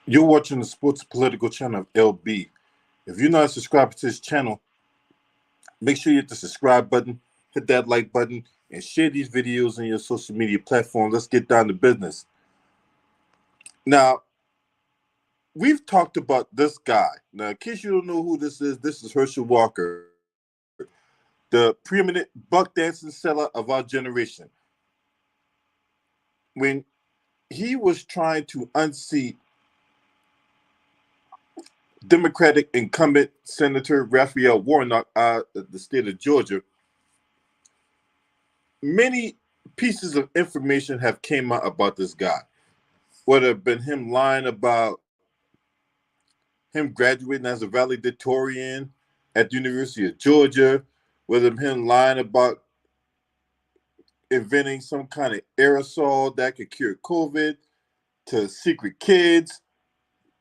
You're watching the Sports Political channel of LB. If you're not subscribed to this channel, make sure you hit the subscribe button, hit that like button, and share these videos on your social media platform. Let's get down to business. Now, we've talked about this guy. Now, in case you don't know who this is Herschel Walker, the preeminent buck dancing seller of our generation. When he was trying to unseat Democratic incumbent Senator Raphael Warnock out of the state of Georgia, many pieces of information have came out about this guy. Whether it been him lying about him graduating as a valedictorian at the University of Georgia, whether him lying about inventing some kind of aerosol that could cure COVID, to secret kids,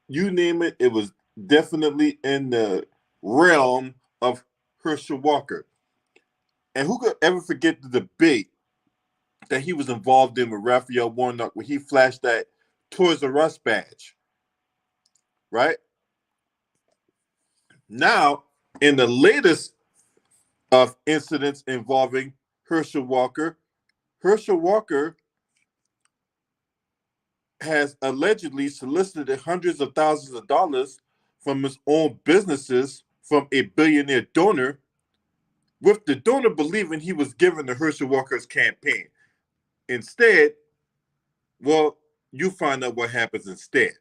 you name it, it was definitely in the realm of Herschel Walker. And who could ever forget the debate that he was involved in with Raphael Warnock when he flashed that Toys R Us badge, right? Now, in the latest of incidents involving Herschel Walker has allegedly solicited hundreds of thousands of dollars from his own businesses from a billionaire donor, with the donor believing he was giving to Herschel Walker's campaign. Instead, well, you find out what happens instead.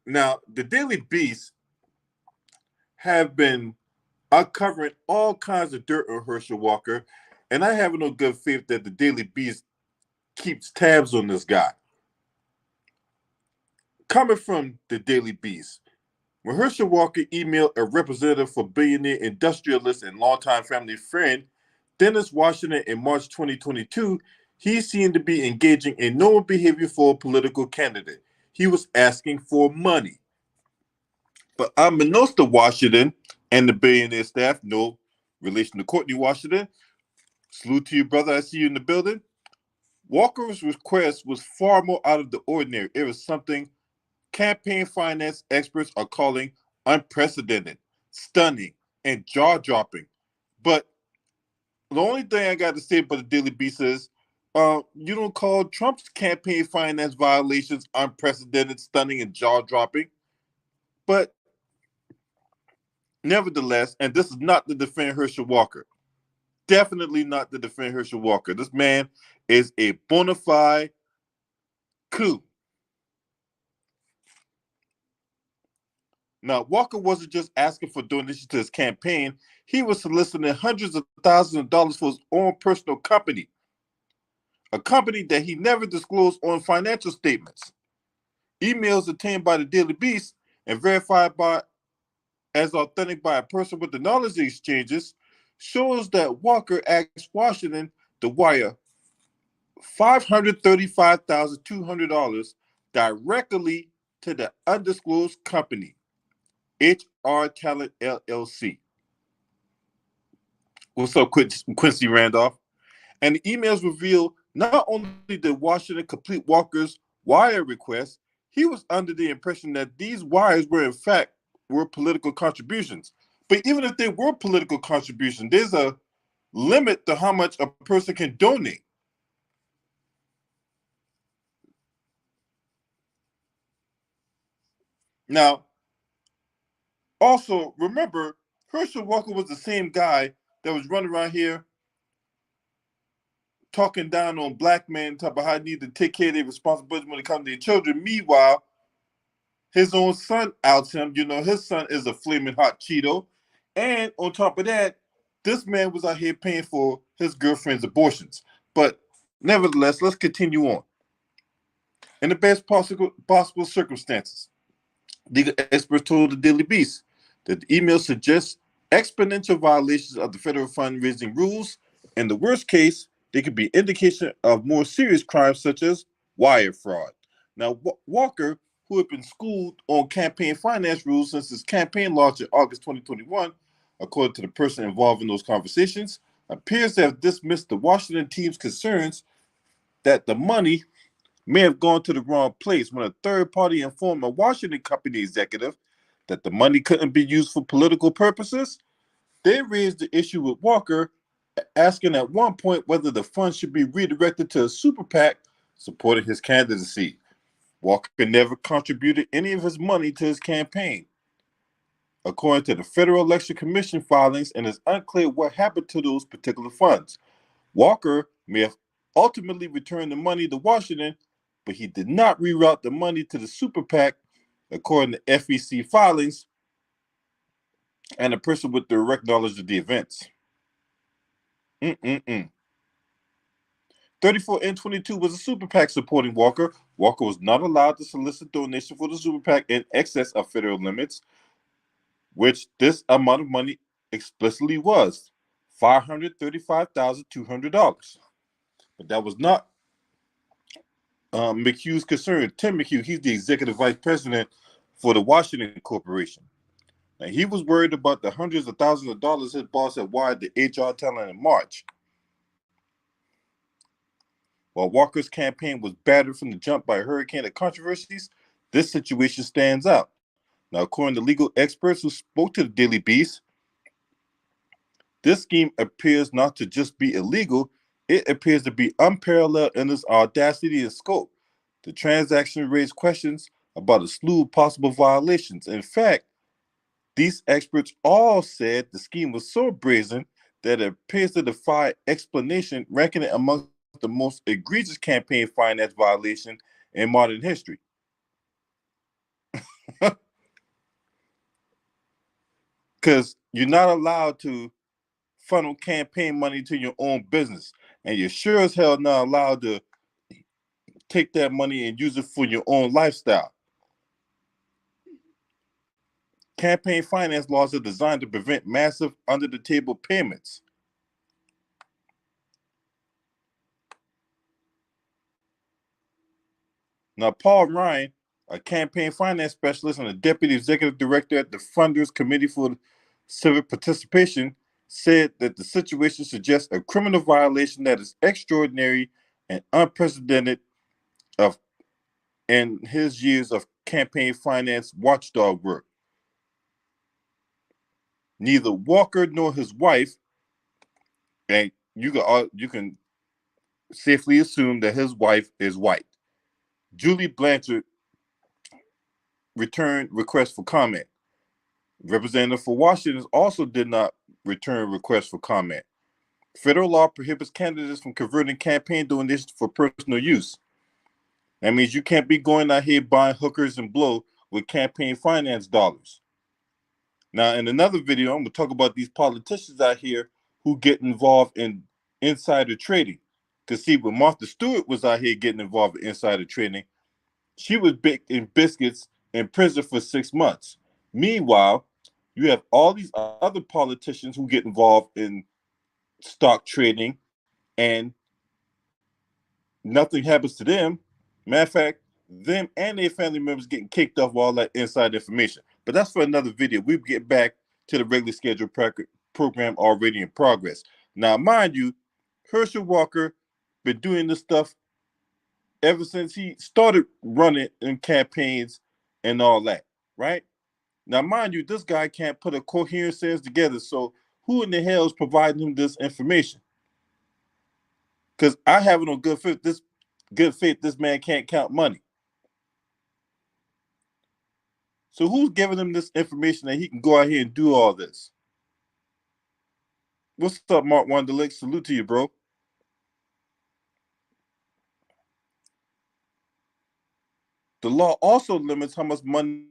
Now, the Daily Beast have been uncovering all kinds of dirt on Herschel Walker, and I have no good faith that the Daily Beast keeps tabs on this guy. Coming from the Daily Beast, when Herschel Walker emailed a representative for billionaire industrialist and longtime family friend Dennis Washington in March 2022, he seemed to be engaging in normal behavior for a political candidate. He was asking for money. But unbeknownst to Washington and the billionaire staff, no relation to Courtney Washington, salute to you, brother, I see you in the building. Walker's request was far more out of the ordinary. It was something campaign finance experts are calling unprecedented, stunning, and jaw dropping. But the only thing I got to say about the Daily Beast is you don't call Trump's campaign finance violations unprecedented, stunning, and jaw dropping. But nevertheless, and this is not to defend Herschel Walker, definitely not to defend Herschel Walker. This man is a bona fide coup. Now, Walker wasn't just asking for donations to his campaign, he was soliciting hundreds of thousands of dollars for his own personal company, a company that he never disclosed on financial statements. Emails obtained by the Daily Beast and verified by as authentic by a person with the knowledge of the exchanges shows that Walker asked Washington to wire $535,200 directly to the undisclosed company, HR Talent LLC. What's up, Quincy Randolph? And the emails reveal not only did Washington complete Walker's wire request, he was under the impression that these wires were in fact were political contributions. But even if they were political contributions, there's a limit to how much a person can donate. Now, also remember, Herschel Walker was the same guy that was running around here talking down on black men, talking about how they need to take care of their responsibilities when it comes to their children. Meanwhile, his own son outs him. You know, his son is a flaming hot Cheeto. And on top of that, this man was out here paying for his girlfriend's abortions. But nevertheless, let's continue on. In the best possible circumstances, legal experts told the Daily Beast that the email suggests exponential violations of the federal fundraising rules. In the worst case, they could be indication of more serious crimes such as wire fraud. Now, Walker, who had been schooled on campaign finance rules since his campaign launched in August 2021, according to the person involved in those conversations, appears to have dismissed the Washington team's concerns that the money may have gone to the wrong place when a third party informed a Washington company executive that the money couldn't be used for political purposes. They raised the issue with Walker, asking at one point whether the funds should be redirected to a super PAC supporting his candidacy. Walker never contributed any of his money to his campaign. According to the Federal Election Commission filings, and it's unclear what happened to those particular funds. Walker may have ultimately returned the money to Washington, but he did not reroute the money to the super PAC, according to FEC filings and a person with direct knowledge of the events. 34N22 was a super PAC supporting Walker. Walker was not allowed to solicit donations for the super PAC in excess of federal limits, which this amount of money explicitly was $535,200. But that was not McHugh's concern. Tim McHugh, he's the executive vice president for the Washington Corporation. Now, he was worried about the hundreds of thousands of dollars his boss had wired to HR talent in March. While Walker's campaign was battered from the jump by a hurricane of controversies, this situation stands out. Now, according to legal experts who spoke to the Daily Beast, this scheme appears not to just be illegal, it appears to be unparalleled in its audacity and scope. The transaction raised questions about a slew of possible violations. In fact, these experts all said the scheme was so brazen that it appears to defy explanation, ranking it amongst the most egregious campaign finance violation in modern history. Because you're not allowed to funnel campaign money to your own business, and you're sure as hell not allowed to take that money and use it for your own lifestyle. Campaign finance laws are designed to prevent massive under-the-table payments. Now, Paul Ryan, a campaign finance specialist and a deputy executive director at the Funders Committee for Civic Participation, said that the situation suggests a criminal violation that is extraordinary and unprecedented in his years of campaign finance watchdog work. Neither Walker nor his wife, and you can safely assume that his wife is white, Julie Blanchard, returned requests for comment. Representative for Washington also did not return requests for comment. Federal law prohibits candidates from converting campaign donations for personal use. That means you can't be going out here buying hookers and blow with campaign finance dollars. Now, in another video, I'm going to talk about these politicians out here who get involved in insider trading. Because see, when Martha Stewart was out here getting involved in insider trading, she was baked in biscuits in prison for 6 months. Meanwhile, you have all these other politicians who get involved in stock trading and nothing happens to them. Matter of fact, them and their family members getting kicked off all that inside information. But that's for another video. We'll get back to the regularly scheduled program already in progress. Now, mind you, Herschel Walker been doing this stuff ever since he started running in campaigns and all that, right? Now, mind you, this guy can't put a coherent sentence together. So who in the hell is providing him this information? Because I have it on good faith. This man can't count money. So who's giving him this information that he can go out here and do all this? What's up, Mark Wonderlick? Salute to you, bro. The law also limits how much money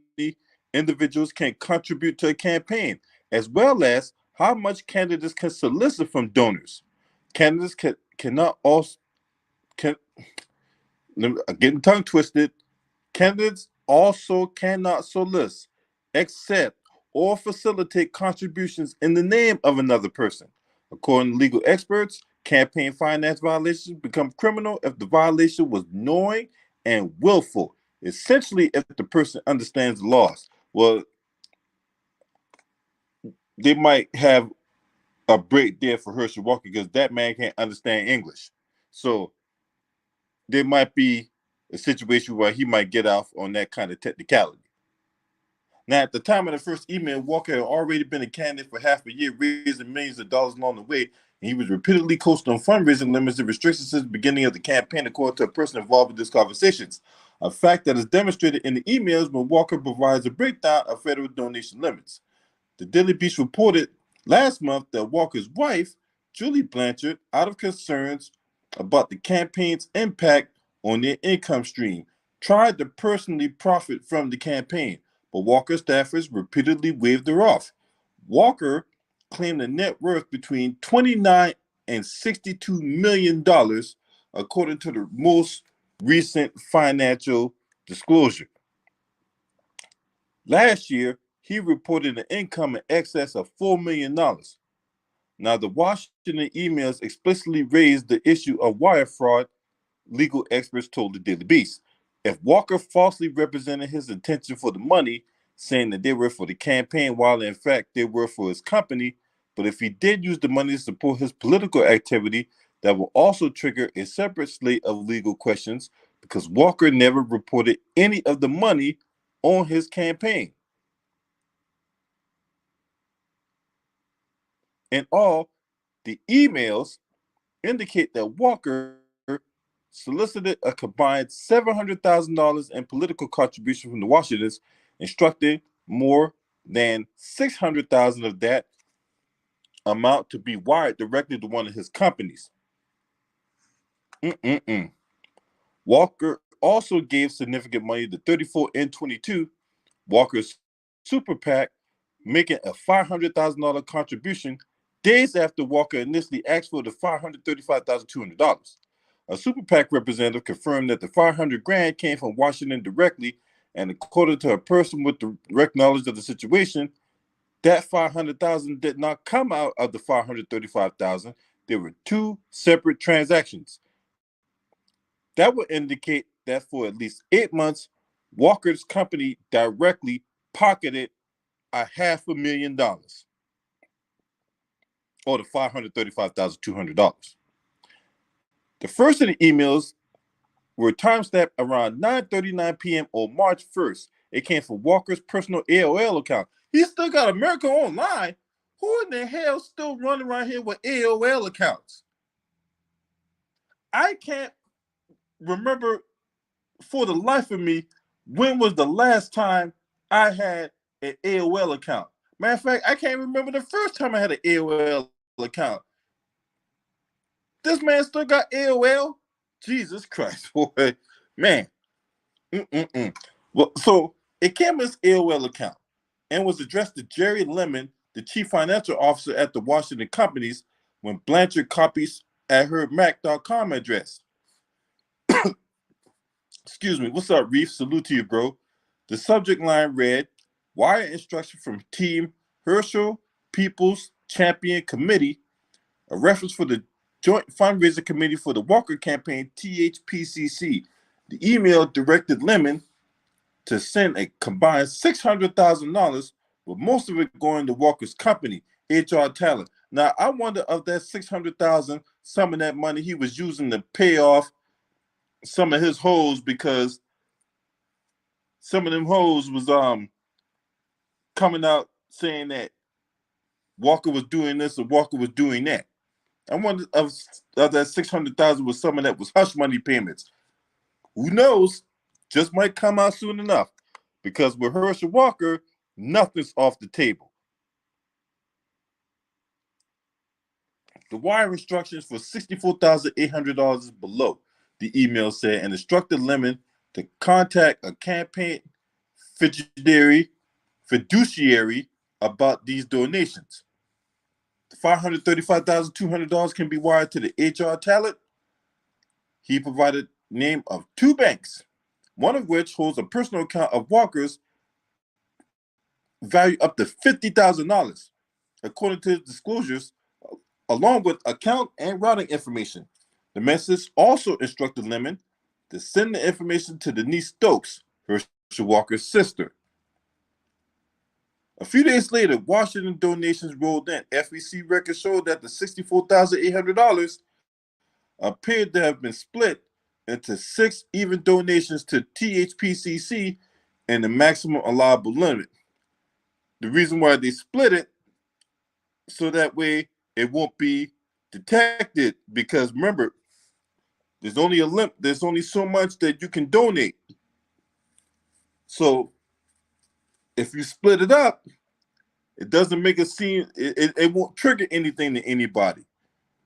individuals can contribute to a campaign, as well as how much candidates can solicit from donors. Candidates cannot also getting tongue twisted. Candidates also cannot solicit, accept, or facilitate contributions in the name of another person. According to legal experts, campaign finance violations become criminal if the violation was knowing and willful, essentially if the person understands the laws. Well, they might have a break there for Herschel Walker because that man can't understand English. So there might be a situation where he might get off on that kind of technicality. Now, at the time of the first email, Walker had already been a candidate for half a year, raising millions of dollars along the way, and he was repeatedly coasting on fundraising limits and restrictions since the beginning of the campaign, according to a person involved in these conversations. A fact that is demonstrated in the emails when Walker provides a breakdown of federal donation limits. The Daily Beast reported last month that Walker's wife, Julie Blanchard, out of concerns about the campaign's impact on their income stream, tried to personally profit from the campaign, but Walker staffers repeatedly waved her off. Walker claimed a net worth between $29 and $62 million, according to the most recent financial disclosure. Last year, he reported an income in excess of $4 million. Now, the Washington emails explicitly raised the issue of wire fraud, legal experts told the Daily Beast. If Walker falsely represented his intention for the money, saying that they were for the campaign while in fact they were for his company, but if he did use the money to support his political activity, that will also trigger a separate slate of legal questions because Walker never reported any of the money on his campaign. In all, the emails indicate that Walker solicited a combined $700,000 in political contribution from the Washingtons, instructing more than $600,000 of that amount to be wired directly to one of his companies. Walker also gave significant money to 34N22, Walker's super PAC, making a $500,000 contribution days after Walker initially asked for the $535,200. A super PAC representative confirmed that the $500,000 came from Washington directly, and according to a person with direct knowledge of the situation, that $500,000 did not come out of the $535,000. There were two separate transactions. That would indicate that for at least 8 months, Walker's company directly pocketed $500,000, or the $535,200. The first of the emails were timestamped around 9:39 p.m. on March 1st. It came from Walker's personal AOL account. He still got America Online. Who in the hell still running around here with AOL accounts? I can't remember for the life of me when was the last time I had an AOL account. Matter of fact, I can't remember the first time I had an AOL account. This man still got AOL? Jesus Christ, boy. Man. Well, so it came as AOL account and was addressed to Jerry Lemon, the chief financial officer at the Washington companies, when Blanchard copies at her mac.com address. Excuse me. What's up, Reef? Salute to you, bro. The subject line read, wire instruction from Team Herschel People's Champion Committee, a reference for the Joint Fundraiser Committee for the Walker Campaign, THPCC. The email directed Lemon to send a combined $600,000, with most of it going to Walker's company, HR Talent. Now, I wonder of that $600,000, some of that money he was using to pay off some of his hoes, because some of them hoes was coming out saying that Walker was doing this or Walker was doing that. I wonder of that $600,000 was some of that was hush money payments. Who knows? Just might come out soon enough, because with Herschel Walker, nothing's off the table. The wire instructions for $64,800 is below, the email said, and instructed Lemon to contact a campaign fiduciary about these donations. The $535,200 can be wired to the HR Talent. He provided name of two banks, one of which holds a personal account of Walker's value up to $50,000, according to his disclosures, along with account and routing information. The message also instructed Lemon to send the information to Denise Stokes, Herschel Walker's sister. A few days later, Washington donations rolled in. FEC records showed that the $64,800 appeared to have been split into 6 even donations to THPCC and the maximum allowable limit. The reason why they split it, so that way it won't be detected, because remember, there's only a limit. There's only so much that you can donate. So if you split it up, it doesn't make it seem, it won't trigger anything to anybody.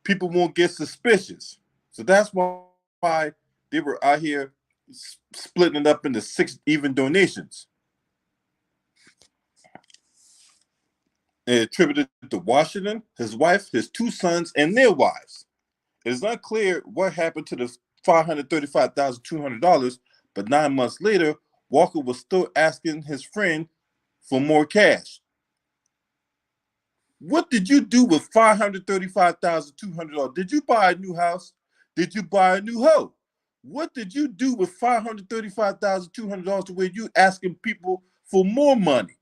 People won't get suspicious. So that's why they were out here splitting it up into 6 even donations. And attributed to Washington, his wife, his 2 sons, and their wives. It is unclear what happened to the $535,200, but 9 months later, Walker was still asking his friend for more cash. What did you do with $535,200? Did you buy a new house? Did you buy a new hoe? What did you do with $535,200 to where you asking people for more money?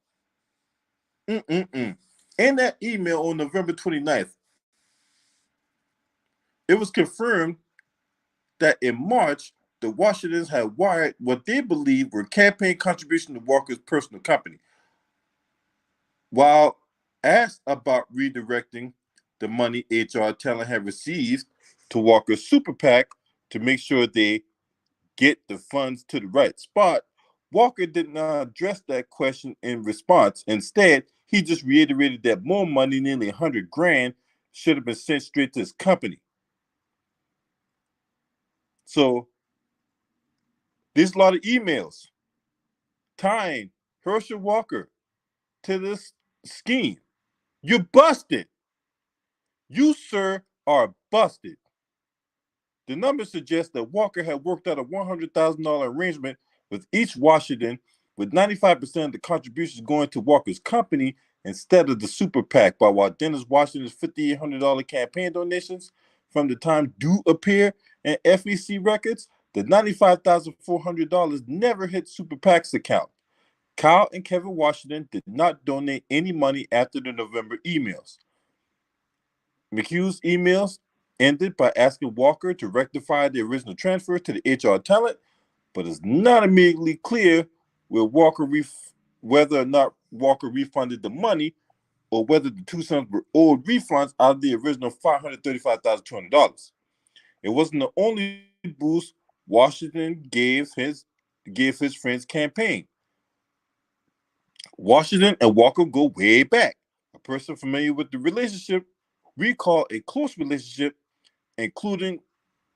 Mm-mm-mm. In that email on November 29th, it was confirmed that in March, the Washingtons had wired what they believed were campaign contributions to Walker's personal company. While asked about redirecting the money HR Talent had received to Walker's super PAC to make sure they get the funds to the right spot, Walker did not address that question in response. Instead, he just reiterated that more money, nearly 100 grand, should have been sent straight to his company. So there's a lot of emails tying Herschel Walker to this scheme. You're busted. You, sir, are busted. The numbers suggest that Walker had worked out a $100,000 arrangement with each Washington, with 95% of the contributions going to Walker's company instead of the super PAC, while Dennis Washington's $5,800 campaign donations from the time do appear in FEC records, the $95,400 never hit super PAC's account. Kyle and Kevin Washington did not donate any money after the November emails. McHugh's emails ended by asking Walker to rectify the original transfer to the HR talent, but it's not immediately clear whether or not Walker refunded the money or whether the 2 sons were owed refunds out of the original $535,200. It wasn't the only boost Washington gave his friend's campaign. Washington and Walker go way back. A person familiar with the relationship recalled a close relationship, including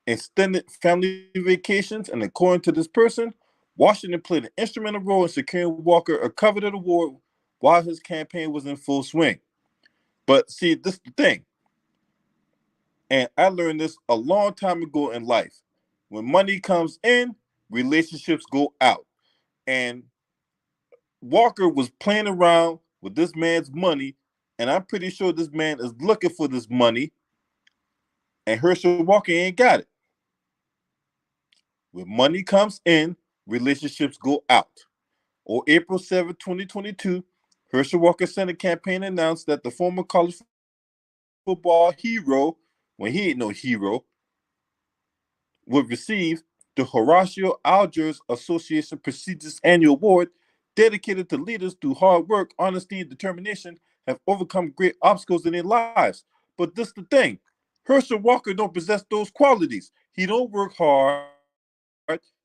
extended family vacations, and according to this person, Washington played an instrumental role in securing Walker a coveted award while his campaign was in full swing. But see, this is the thing, and I learned this a long time ago in life. When money comes in, relationships go out. And Walker was playing around with this man's money, and I'm pretty sure this man is looking for this money, and Herschel Walker ain't got it. When money comes in, relationships go out. On April 7, 2022, Herschel Walker Senate campaign announced that the former college football hero, when he ain't no hero, would receive the Horatio Algiers Association prestigious annual award dedicated to leaders through hard work, honesty, and determination have overcome great obstacles in their lives. But this the thing, Herschel Walker don't possess those qualities. He don't work hard.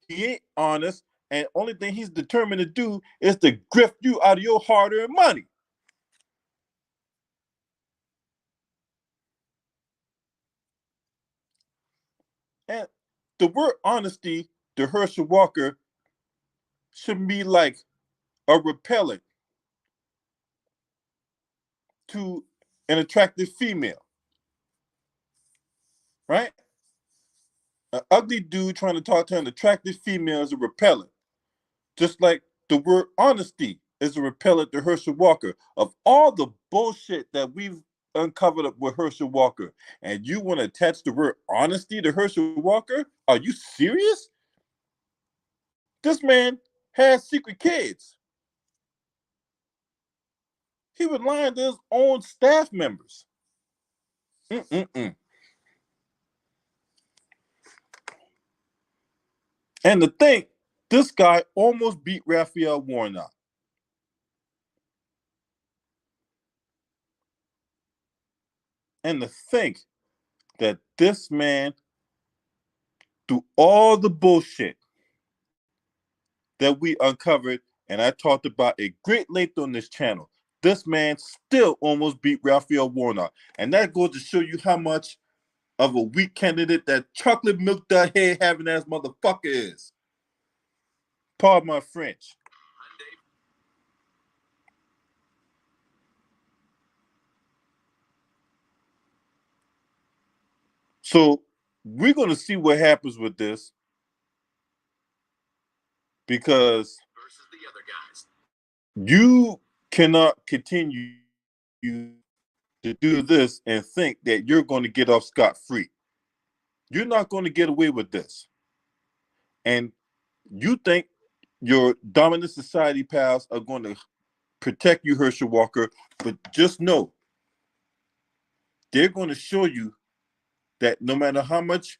He ain't honest, and only thing he's determined to do is to grift you out of your hard-earned money. And the word honesty to Herschel Walker should be like a repellent to an attractive female, right? An ugly dude trying to talk to an attractive female is a repellent. Just like the word honesty is a repellent to Herschel Walker. Of all the bullshit that we've uncovered up with Herschel Walker, and you want to attach the word honesty to Herschel Walker? Are you serious? This man has secret kids. He was lying to his own staff members. Mm-mm-mm. And to think, this guy almost beat Raphael Warnock. And to think that this man, through all the bullshit that we uncovered, and I talked about at great length on this channel, this man still almost beat Raphael Warnock. And that goes to show you how much of a weak candidate that chocolate milk the head having ass motherfucker is. Pardon my French. So we're going to see what happens with this, because you cannot continue to do this and think that you're going to get off scot-free. You're not going to get away with this. And you think your dominant society pals are going to protect you, Herschel Walker, but just know they're going to show you that no matter how much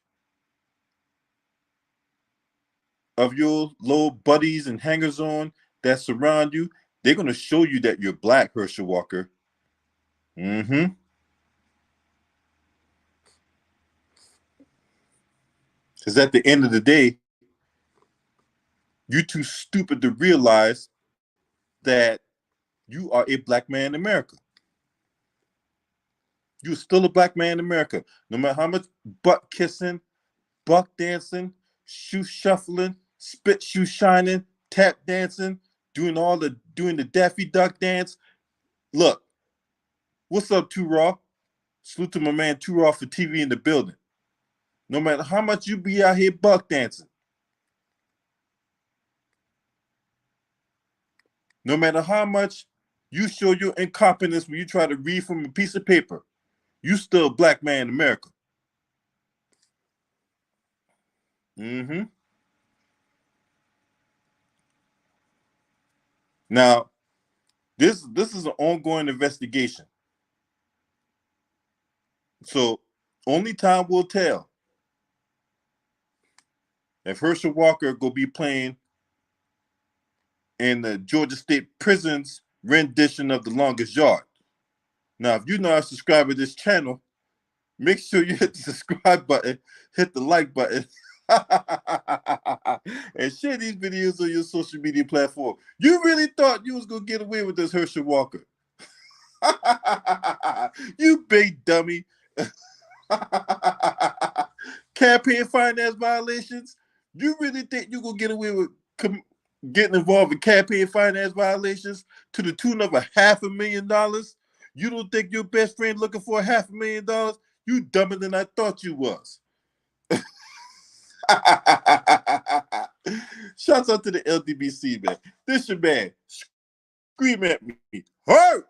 of your little buddies and hangers-on that surround you, they're going to show you that you're black, Herschel Walker. Mm-hmm. Because at the end of the day, you're too stupid to realize that you are a black man in America. You're still a black man in America. No matter how much butt kissing, buck dancing, shoe shuffling, spit shoe shining, tap dancing, doing the Daffy Duck dance. Look, what's up, Too Raw? Salute to my man Too Raw for TV in the building. No matter how much you be out here buck dancing, no matter how much you show your incompetence when you try to read from a piece of paper, you still a black man in America. Mm-hmm. Now, this is an ongoing investigation. So only time will tell if Herschel Walker will be playing in the Georgia State Prison's rendition of The Longest Yard. Now, if you're not a subscriber to this channel, make sure you hit the subscribe button, hit the like button, and share these videos on your social media platform. You really thought you was going to get away with this, Herschel Walker? You big dummy. Campaign finance violations? You really think you're going to get away with getting involved in campaign finance violations to the tune of $500,000? You don't think your best friend looking for $500,000? You dumber than I thought you was. Shouts out to the LDBC, man. This your man. Scream at me. Hurt!